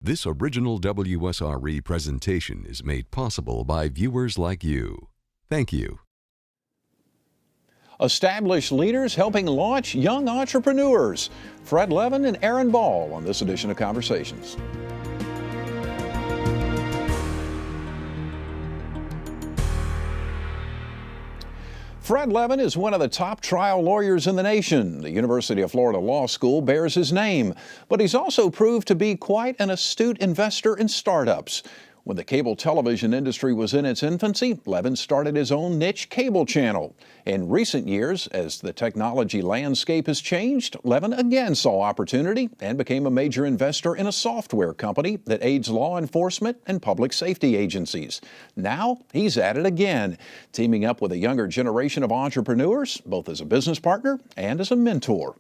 This original WSRE presentation is made possible by viewers like you. Thank you. Established leaders helping launch young entrepreneurs. Fred Levin and Aaron Ball on this edition of Conversations. Fred Levin is one of the top trial lawyers in the nation. The University of Florida Law School bears his name, but he's also proved to be quite an astute investor in startups. When the cable television industry was in its infancy, Levin started his own niche cable channel. In recent years, as the technology landscape has changed, Levin again saw opportunity and became a major investor in a software company that aids law enforcement and public safety agencies. Now, he's at it again, teaming up with a younger generation of entrepreneurs, both as a business partner and as a mentor.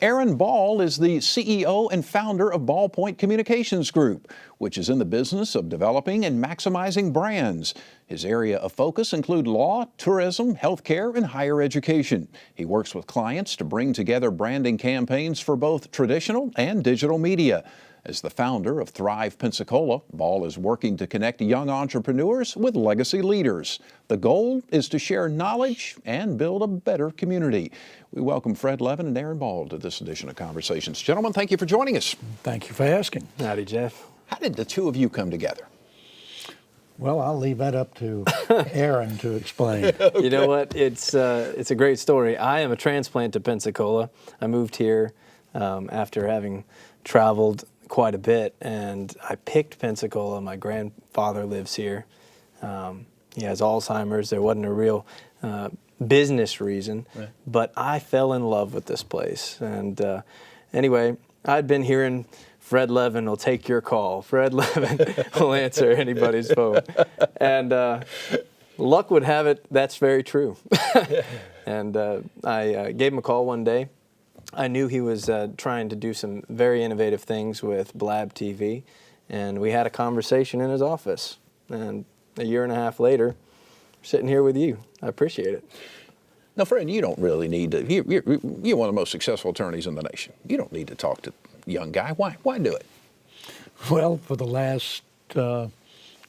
Aaron Ball is the CEO and founder of Ballpoint Communications Group, which is in the business of developing and maximizing brands. His area of focus include law, tourism, healthcare, and higher education. He works with clients to bring together branding campaigns for both traditional and digital media. As the founder of Thrive Pensacola, Ball is working to connect young entrepreneurs with legacy leaders. The goal is to share knowledge and build a better community. We welcome Fred Levin and Aaron Ball to this edition of Conversations. Gentlemen, thank you for joining us. Thank you for asking. Howdy, Jeff. How did the two of you come together? Well, I'll leave that up to Aaron to explain. Okay. You know what? It's a great story. I am a transplant to Pensacola. I moved here after having traveled quite a bit, and I picked Pensacola. My grandfather lives here. He has Alzheimer's. There wasn't a real business reason, right. But I fell in love with this place. And anyway, I'd been hearing Fred Levin will take your call. Fred Levin will answer anybody's phone. And luck would have it, that's very true. And I gave him a call one day. I knew he was trying to do some very innovative things with Blab TV, and we had a conversation in his office. And a year and a half later, we're sitting here with you. I appreciate it. Now, Fred, you don't really need to. You're one of the most successful attorneys in the nation. You don't need to talk to a young guy. Why do it? Well, for the last, I've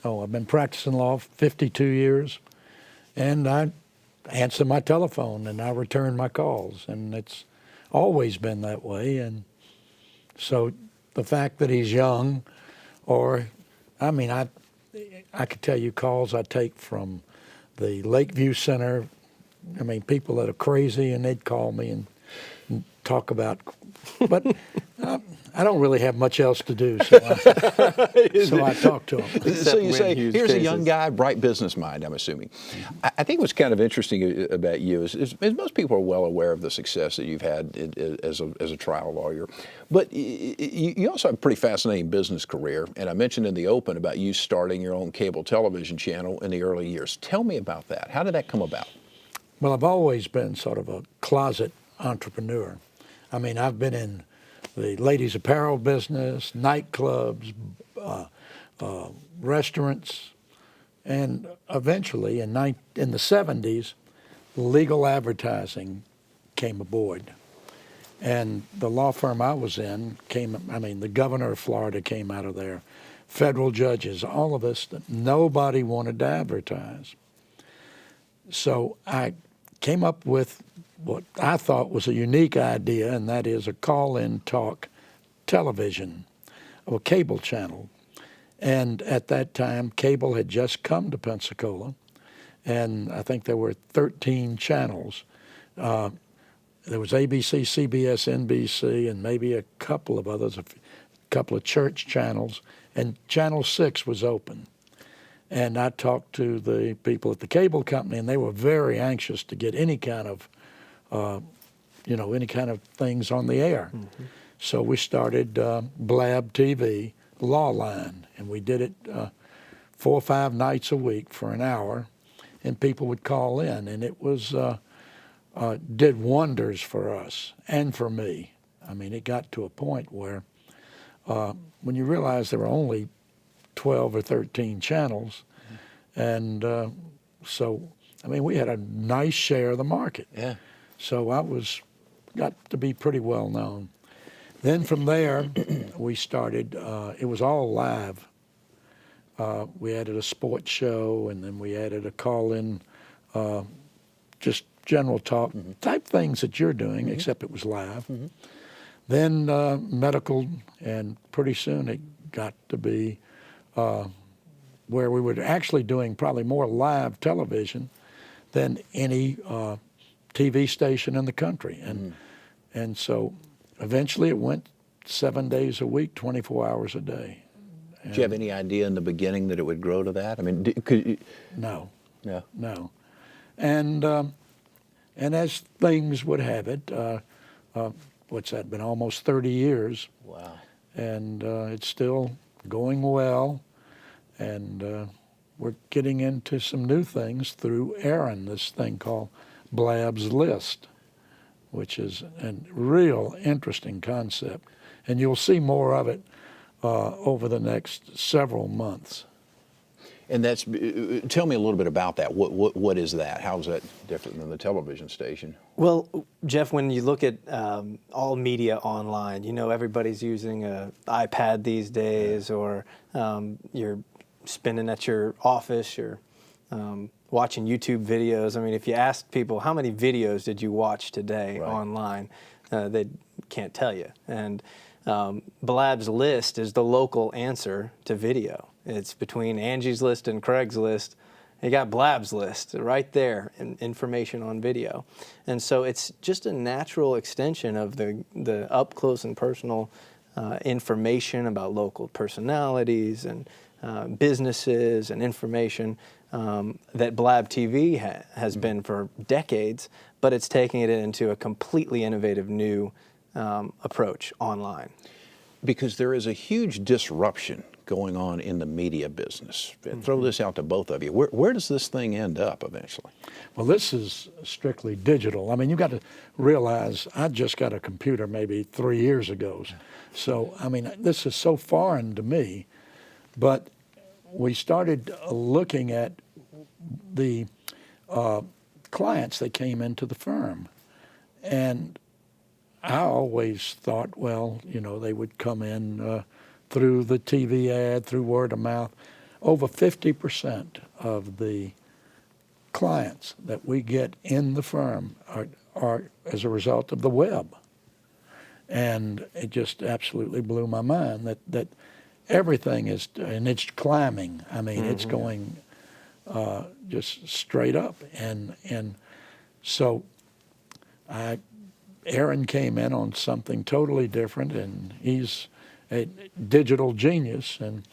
been practicing law 52 years, and I answer my telephone and I return my calls, and it's always been that way. And so the fact that he's young, I could tell you calls I take from the Lakeview Center. People that are crazy, and they'd call me and talk about, but I don't really have much else to do, so I talk to them. So you say, here's a young guy, bright business mind, I'm assuming. I think what's kind of interesting about you is most people are well aware of the success that you've had as a trial lawyer, but you also have a pretty fascinating business career, and I mentioned in the open about you starting your own cable television channel in the early years. Tell me about that. How did that come about? Well, I've always been sort of a closet entrepreneur. I've been in the ladies' apparel business, nightclubs, restaurants, and eventually in the 70s, legal advertising came aboard. And the law firm I was in the governor of Florida came out of there, federal judges, all of us, that nobody wanted to advertise. So I came up with what I thought was a unique idea, and that is a call-in talk television, a cable channel. And at that time, cable had just come to Pensacola, and I think there were 13 channels. There was ABC, CBS, NBC, and maybe a couple of others, a couple of church channels, and Channel 6 was open. And I talked to the people at the cable company, and they were very anxious to get any kind of things on the air. Mm-hmm. So we started Blab TV, Law Line, and we did it 4 or 5 nights a week for an hour, and people would call in, and it was did wonders for us and for me. It got to a point where when you realize there were only 12 or 13 channels, and we had a nice share of the market. Yeah. So I got to be pretty well known. Then from there, we started, it was all live. We added a sports show, and then we added a call-in, just general talk type things that you're doing, except it was live. Then medical, and pretty soon it got to be where we were actually doing probably more live television than any TV station in the country. And so eventually it went 7 days a week, 24 hours a day. Did you have any idea in the beginning that it would grow to that? I mean, could you? No. Yeah. No. And as things would have it, what's that, been almost 30 years. Wow. And it's still going well. And we're getting into some new things through Aaron, this thing called LabList, which is a real interesting concept. And you'll see more of it over the next several months. And that's, tell me a little bit about that. What is that? How is that different than the television station? Well, Jeff, when you look at all media online, you know everybody's using an iPad these days, or you're spending at your office, you're watching YouTube videos. I mean, if you ask people, how many videos did you watch today online, they can't tell you. And LabList is the local answer to video. It's between Angie's List and Craigslist. You got LabList right there, information on video. And so it's just a natural extension of the up close and personal information about local personalities and businesses and information that Blab TV has been for decades, but it's taking it into a completely innovative new approach online. Because there is a huge disruption going on in the media business. Throw this out to both of you. Where does this thing end up eventually? Well, this is strictly digital. I mean, you've got to realize I just got a computer maybe 3 years ago. So, I mean, this is so foreign to me. But we started looking at the clients that came into the firm. And I always thought, well, you know, they would come in through the TV ad, through word of mouth. Over 50% of the clients that we get in the firm are as a result of the web. And it just absolutely blew my mind that everything is, and it's climbing. I mean, it's going just straight up. And so Aaron came in on something totally different, and he's a digital genius, and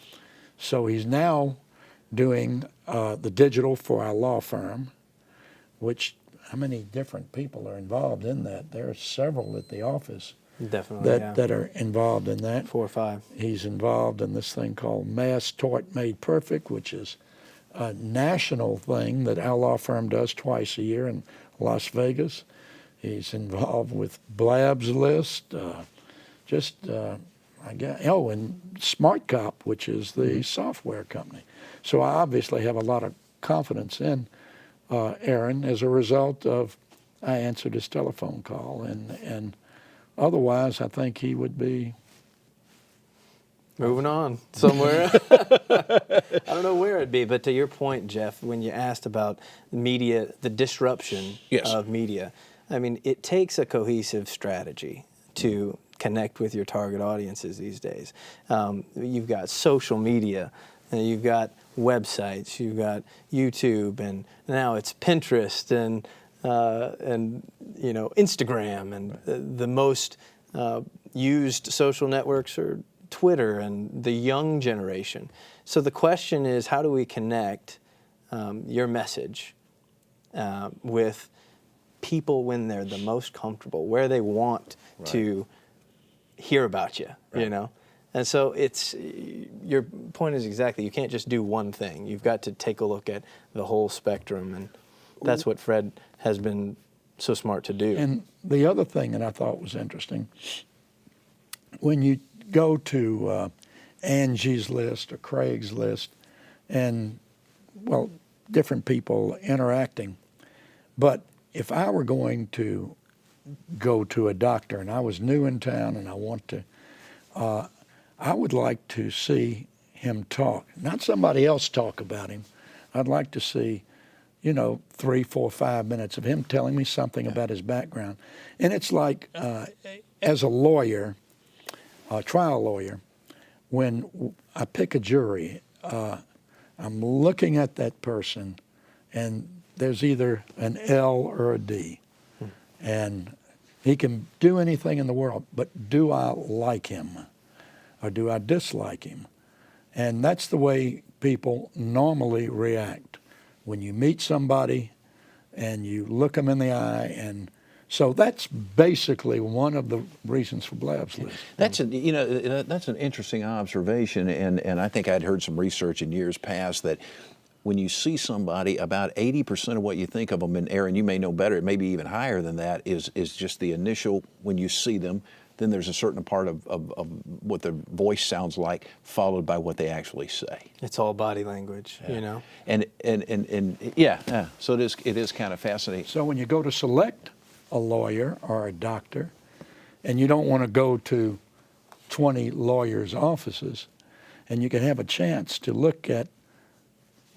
so he's now doing the digital for our law firm, which, how many different people are involved in that? There are several at the office that are involved in that. 4 or 5. He's involved in this thing called Mass Tort Made Perfect, which is a national thing that our law firm does twice a year in Las Vegas. He's involved with LabList, I guess, and Smart Cop, which is the software company. So I obviously have a lot of confidence in Aaron as a result of I answered his telephone call, and otherwise I think he would be moving on somewhere. I don't know where it'd be, but to your point, Jeff, when you asked about media, the disruption of media, I mean, it takes a cohesive strategy to connect with your target audiences these days. You've got social media, and you've got websites, you've got YouTube, and now it's Pinterest and you know, Instagram, and the most used social networks are Twitter and the young generation. So the question is, how do we connect your message with people when they're the most comfortable, where they want to hear about you, you know? And so it's, your point is exactly, you can't just do one thing. You've got to take a look at the whole spectrum, and that's what Fred has been so smart to do. And the other thing that I thought was interesting, when you go to Angie's List or Craig's List, and, well, different people interacting, but if I were going to go to a doctor, and I was new in town, and I would like to see him talk, not somebody else talk about him. I'd like to see, 3, 4, 5 minutes of him telling me something about his background. And it's like, as a lawyer, a trial lawyer, when I pick a jury, I'm looking at that person, and there's either an L or a D. And he can do anything in the world, but do I like him or do I dislike him? And that's the way people normally react when you meet somebody and you look them in the eye. And so that's basically one of the reasons for LabList. That's that's an interesting observation, and I think I'd heard some research in years past that when you see somebody, about 80% of what you think of them, and Aaron, you may know better, it may be even higher than that, is just the initial, when you see them, then there's a certain part of what their voice sounds like, followed by what they actually say. It's all body language, And so it is kind of fascinating. So when you go to select a lawyer or a doctor, and you don't want to go to 20 lawyers' offices, and you can have a chance to look at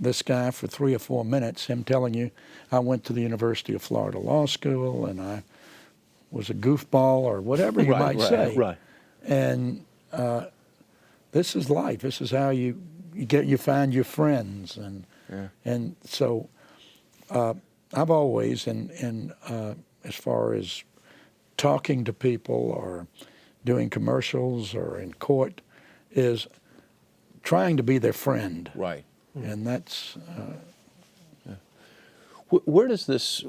this guy for 3 or 4 minutes, him telling you, I went to the University of Florida Law School and I was a goofball or whatever you might say. Right. And this is life. This is how you find your friends. And so I've always, as far as talking to people or doing commercials or in court, is trying to be their friend. Right. And that's where's this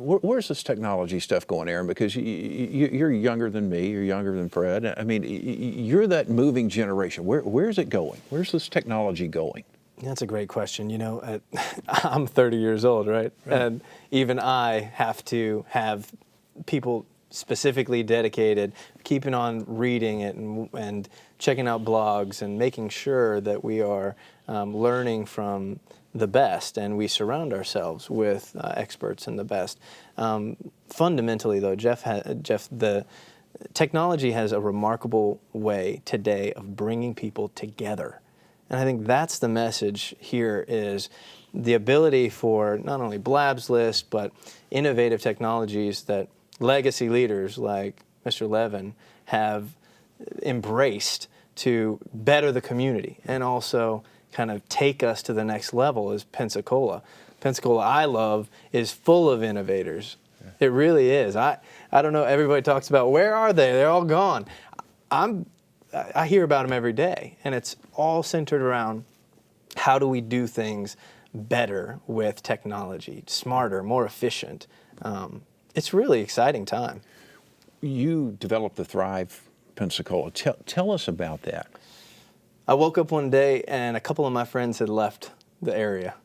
technology stuff going, Aaron? Because you're younger than me, you're younger than Fred. I mean, you're that moving generation. Where's it going? Where's this technology going? That's a great question. I'm 30 years old, right? And even I have to have people specifically dedicated, keeping on reading it and checking out blogs and making sure that we are learning from the best, and we surround ourselves with experts in the best. Fundamentally, though, Jeff, the technology has a remarkable way today of bringing people together. And I think that's the message here, is the ability for not only LabList, but innovative technologies that legacy leaders like Mr. Levin have embraced to better the community and also kind of take us to the next level is Pensacola. Pensacola, I love, is full of innovators. Yeah. It really is. I don't know, everybody talks about, where are they? They're all gone. I hear about them every day, and it's all centered around how do we do things better with technology, smarter, more efficient. It's really exciting time. You developed the Thrive Pensacola. Tell us about that. I woke up one day and a couple of my friends had left the area.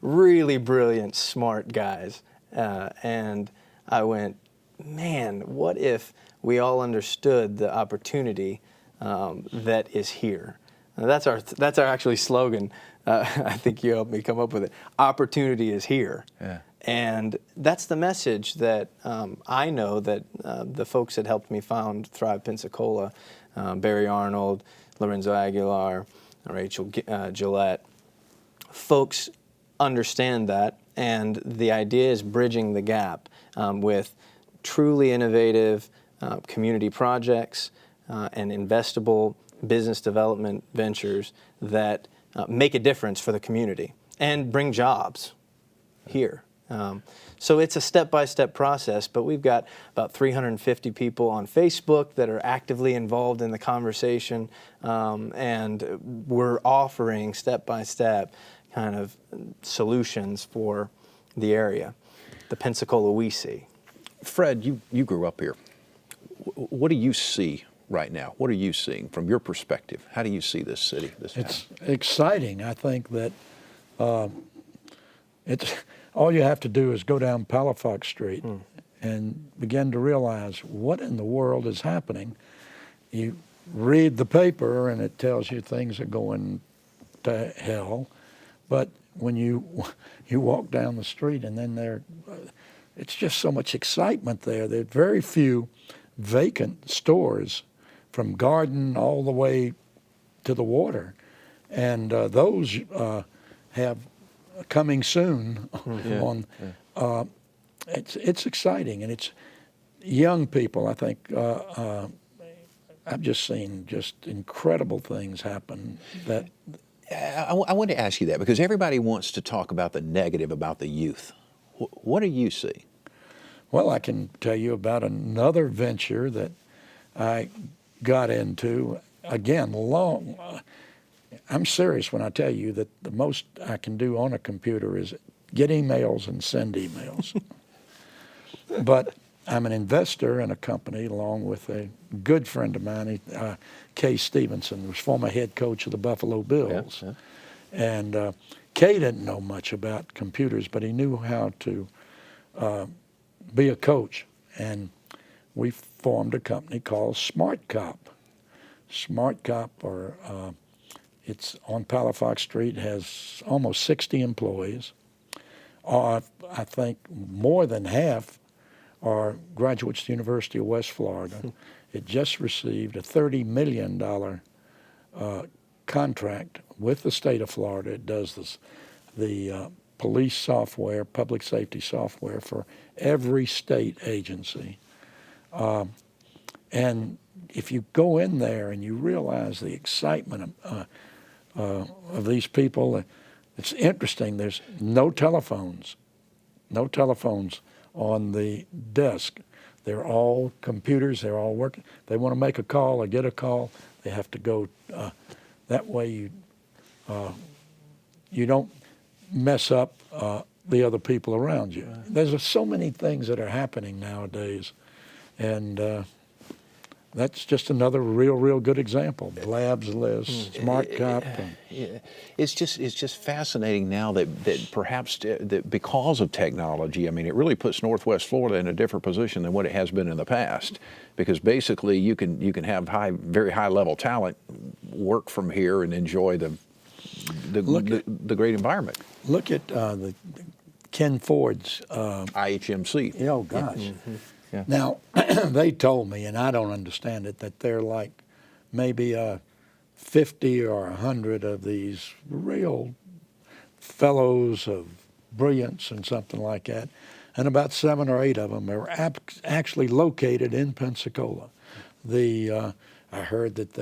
Really brilliant, smart guys. And I went, man, what if we all understood the opportunity that is here? Now, that's our actually slogan. I think you helped me come up with it. Opportunity is here. Yeah. And that's the message that I know that the folks that helped me found Thrive Pensacola, Barry Arnold, Lorenzo Aguilar, Rachel Gillette, folks understand that, and the idea is bridging the gap with truly innovative community projects and investable business development ventures that make a difference for the community and bring jobs here. So it's a step-by-step process, but we've got about 350 people on Facebook that are actively involved in the conversation, and we're offering step-by-step kind of solutions for the area, the Pensacola we see. Fred, you grew up here. What do you see right now? What are you seeing from your perspective? How do you see this city, this town? It's exciting. I think that it's all you have to do is go down Palafox Street and begin to realize what in the world is happening. You read the paper and it tells you things are going to hell, but when you walk down the street and then it's just so much excitement there. There are very few vacant stores from garden all the way to the water. And those have coming soon on. It's exciting, and it's young people. I think I've just seen just incredible things happen. That I want to ask you that because everybody wants to talk about the negative about the youth. What do you see? Well, I can tell you about another venture that I got into. Again, I'm serious when I tell you that the most I can do on a computer is get emails and send emails. But I'm an investor in a company along with a good friend of mine, Kay Stevenson, who was former head coach of the Buffalo Bills. Yeah. And Kay didn't know much about computers, but he knew how to be a coach. And we formed a company called Smart Cop. Smart Cop, it's on Palafox Street, has almost 60 employees. I think more than half are graduates of the University of West Florida. It just received a $30 million contract with the state of Florida. It does the police software, public safety software for every state agency. And if you go in there and you realize the excitement of these people, it's interesting. There's no telephones on the desk. They're all computers. They're all working. They want to make a call or get a call, they have to go. That way you don't mess up the other people around you. Right. There's so many things that are happening nowadays, and that's just another real good example. LabList, Smart Cop. It's just fascinating now that perhaps that because of technology, I mean, it really puts Northwest Florida in a different position than what it has been in the past. Because basically, you can have very high level talent work from here and enjoy the great environment. Look at the Ken Ford's IHMC. Oh gosh. Mm-hmm. Yeah. Now, they told me, and I don't understand it, that they're like maybe 50 or 100 of these real fellows of brilliance and something like that, and about 7 or 8 of them are actually located in Pensacola. I heard that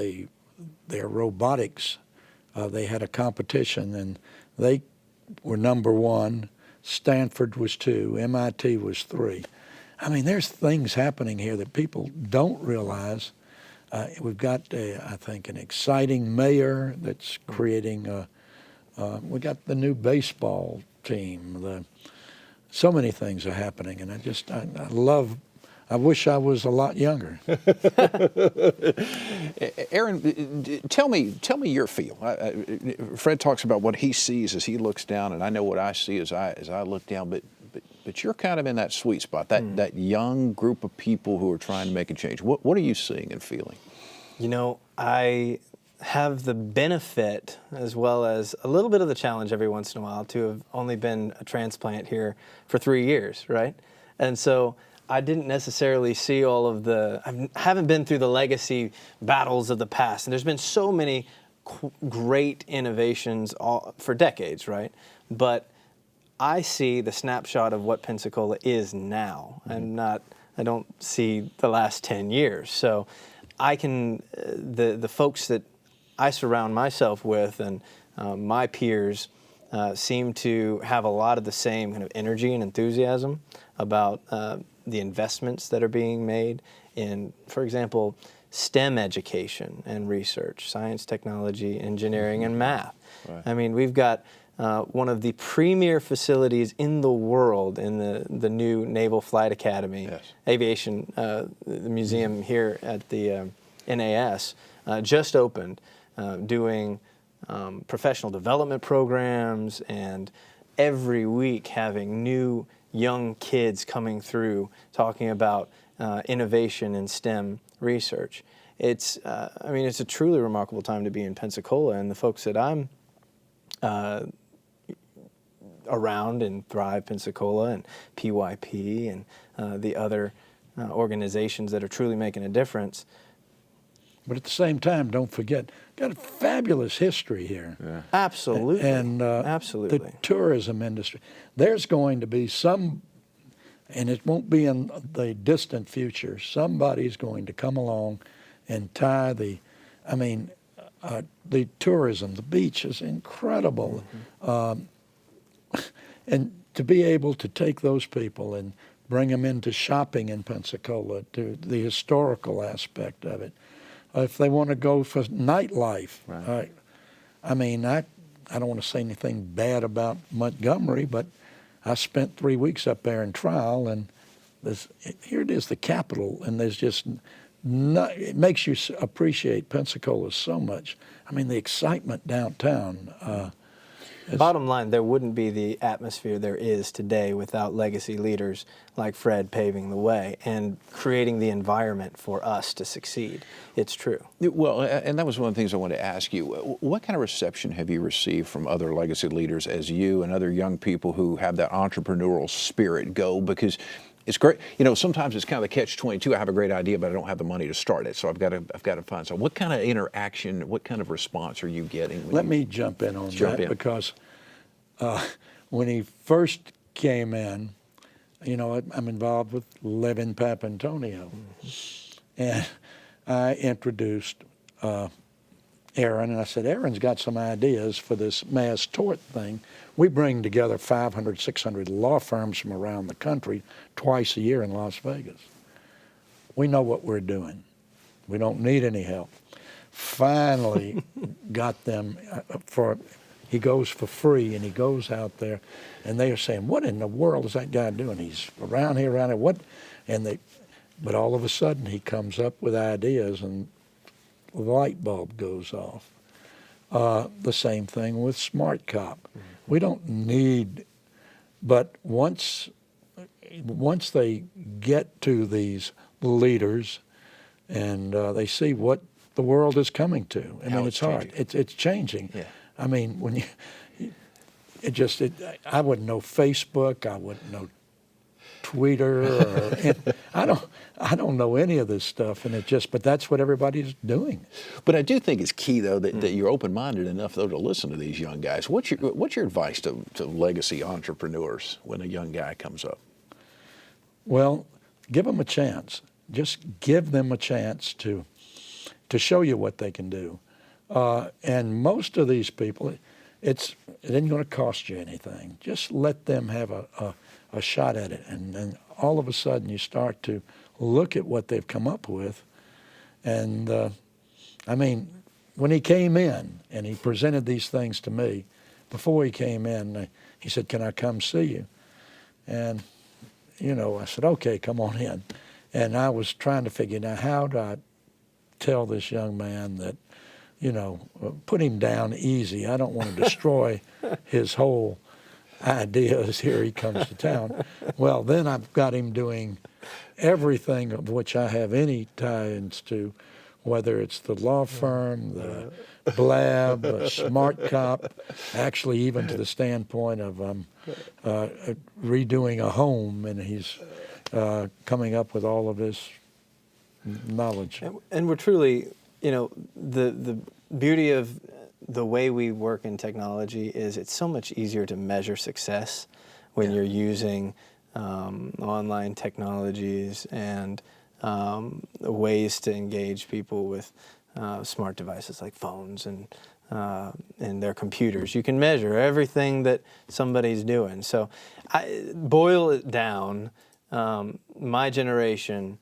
their robotics, they had a competition, and they were number 1. Stanford was 2. MIT was 3. I mean, there's things happening here that people don't realize. We've got, I think, an exciting mayor that's creating. We got the new baseball team. So many things are happening, and I wish I was a lot younger. Aaron, tell me your feel. Fred talks about what he sees as he looks down, and I know what I see as I look down. But you're kind of in that sweet spot, that young group of people who are trying to make a change. What are you seeing and feeling? You know, I have the benefit as well as a little bit of the challenge every once in a while to have only been a transplant here for 3 years, right? And so I didn't necessarily see all of I haven't been through the legacy battles of the past. And there's been so many great innovations for decades, right? But I see the snapshot of what Pensacola is now, and I don't see the last 10 years. So I can, the folks that I surround myself with and my peers seem to have a lot of the same kind of energy and enthusiasm about the investments that are being made in, for example, STEM education and research, science, technology, engineering, and math. Right. I mean, we've got one of the premier facilities in the world in the new Naval Flight Academy, yes. Aviation, the museum here at the NAS, just opened, doing professional development programs, and every week having new young kids coming through talking about innovation in STEM research. It's a truly remarkable time to be in Pensacola, and the folks that I'm around in Thrive Pensacola and PYP and the other organizations that are truly making a difference. But at the same time, don't forget, got a fabulous history here. Yeah. Absolutely. And absolutely. the tourism industry. There's going to be some, and it won't be in the distant future, somebody's going to come along and tie the tourism, the beach is incredible. And to be able to take those people and bring them into shopping in Pensacola, to the historical aspect of it. If they want to go for nightlife, Right. I don't want to say anything bad about Montgomery, but I spent 3 weeks up there in trial, and here it is, the capital, and there's just it makes you appreciate Pensacola so much. I mean, the excitement downtown. Bottom line, there wouldn't be the atmosphere there is today without legacy leaders like Fred paving the way and creating the environment for us to succeed. It's true. Well, and that was one of the things I wanted to ask you. What kind of reception have you received from other legacy leaders as you and other young people who have that entrepreneurial spirit go? Because it's great. You know, sometimes it's kind of the catch-22. I have a great idea, but I don't have the money to start it, so I've got to find. So, what kind of interaction, what kind of response are you getting? Let me jump in on that because when he first came in, you know, I'm involved with Levin Papantonio, and I introduced Aaron, and I said, Aaron's got some ideas for this mass tort thing. We bring together 500, 600 law firms from around the country twice a year in Las Vegas. We know what we're doing. We don't need any help. Finally got them he goes for free, and he goes out there, and they are saying, what in the world is that guy doing? He's around here, what? But all of a sudden he comes up with ideas, and the light bulb goes off. The same thing with Smart Cop. We don't need, but once they get to these leaders and they see what the world is coming to, I mean, it's hard. It's changing. Yeah. I mean, when I wouldn't know Facebook, I wouldn't know Twitter, I don't know any of this stuff, and but that's what everybody's doing. But I do think it's key, though, that you're open-minded enough, though, to listen to these young guys. What's your advice to legacy entrepreneurs when a young guy comes up? Well, give them a chance. Just give them a chance to show you what they can do. And most of these people, it isn't going to cost you anything. Just let them have a shot at it, and then all of a sudden you start to look at what they've come up with. And I mean, when he came in and he presented these things to me, before he came in, he said, can I come see you? And, you know, I said, okay, come on in. And I was trying to figure out, how do I tell this young man that, you know, put him down easy. I don't want to destroy his whole ideas. Here he comes to town. Well, then I've got him doing everything of which I have any tie-ins to, whether it's the law firm, the Blab, Smart Cop, actually even to the standpoint of redoing a home, and he's coming up with all of this knowledge. And we're truly, you know, the beauty of the way we work in technology is it's so much easier to measure success when you're using online technologies and ways to engage people with smart devices like phones and their computers. You can measure everything that somebody's doing. So I boil it down. My generation,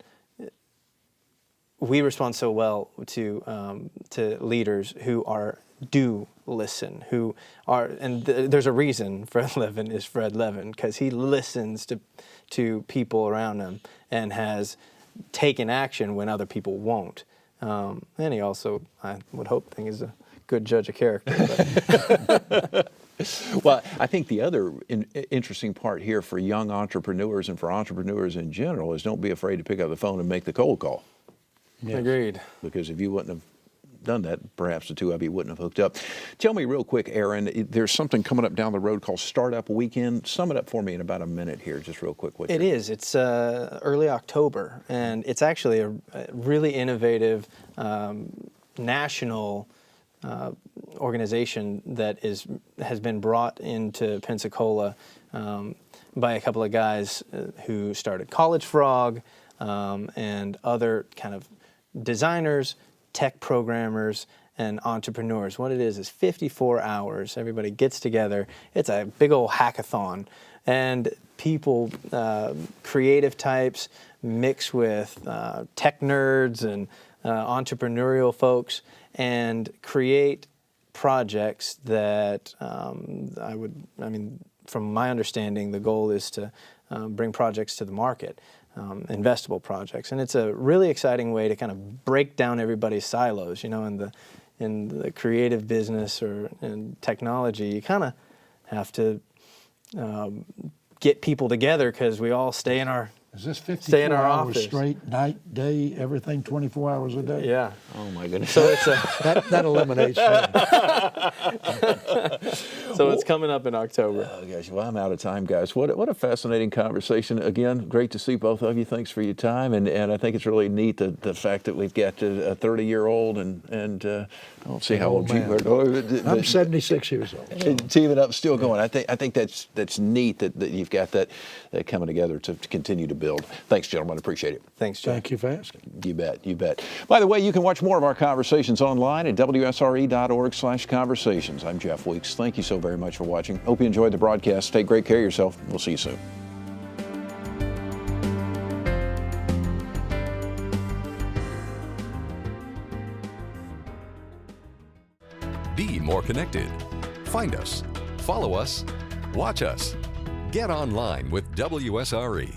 we respond so well to leaders who do listen, who are, and there's a reason Fred Levin is Fred Levin, because he listens to people around him and has taken action when other people won't. And he also, I would hope, is a good judge of character. Well, I think the other interesting part here for young entrepreneurs and for entrepreneurs in general is don't be afraid to pick up the phone and make the cold call. Yes. Agreed. Because if you wouldn't have done that, perhaps the two of you wouldn't have hooked up. Tell me real quick, Aaron, there's something coming up down the road called Startup Weekend. Sum it up for me in about a minute here, just real quick. It is. It's early October, and it's actually a really innovative national organization that has been brought into Pensacola by a couple of guys who started College Frog and other kind of designers, tech programmers, and entrepreneurs. What it is 54 hours. Everybody gets together. It's a big old hackathon. And people, creative types, mix with tech nerds and entrepreneurial folks, and create projects that from my understanding, the goal is to bring projects to the market, investable projects. And it's a really exciting way to kind of break down everybody's silos. You know, in the creative business or in technology, you kind of have to get people together because we all stay in our Is this stay 54 in our hours office. straight, night, day, everything, 24 hours a day? Yeah. Oh, my goodness. So it's That eliminates me. so it's coming up in October. Oh, gosh, well, I'm out of time, guys. What a fascinating conversation. Again, great to see both of you. Thanks for your time. And I think it's really neat the fact that we've got a 30-year-old and I don't see how old you man. are. I'm 76 years old. Teaming up, still going. I think that's neat that you've got that coming together to continue to build. Thanks, gentlemen. Appreciate it. Thanks, Jeff. Thank you for asking. You bet. You bet. By the way, you can watch more of our conversations online at WSRE.org/conversations. I'm Jeff Weeks. Thank you so very much for watching. Hope you enjoyed the broadcast. Take great care of yourself. We'll see you soon. Be more connected. Find us, follow us, watch us. Get online with WSRE.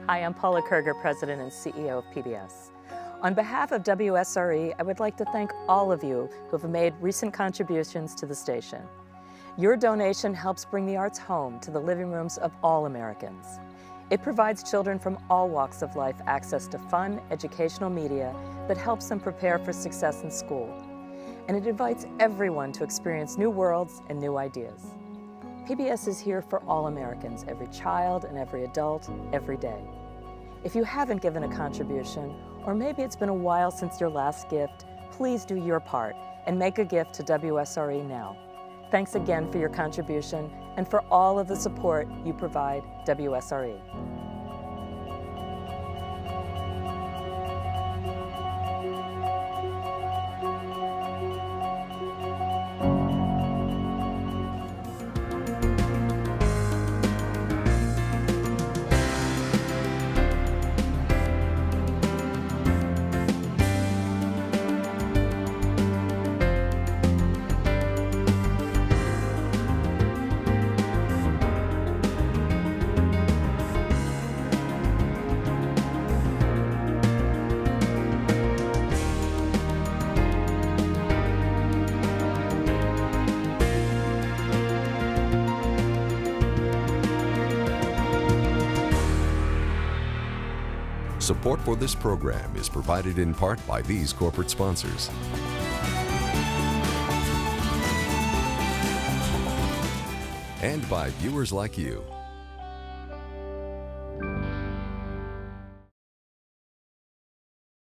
Hi, I'm Paula Kerger, President and CEO of PBS. On behalf of WSRE, I would like to thank all of you who have made recent contributions to the station. Your donation helps bring the arts home to the living rooms of all Americans. It provides children from all walks of life access to fun, educational media that helps them prepare for success in school. And it invites everyone to experience new worlds and new ideas. PBS is here for all Americans, every child and every adult, every day. If you haven't given a contribution, or maybe it's been a while since your last gift, please do your part and make a gift to WSRE now. Thanks again for your contribution and for all of the support you provide WSRE. Support for this program is provided in part by these corporate sponsors. And by viewers like you.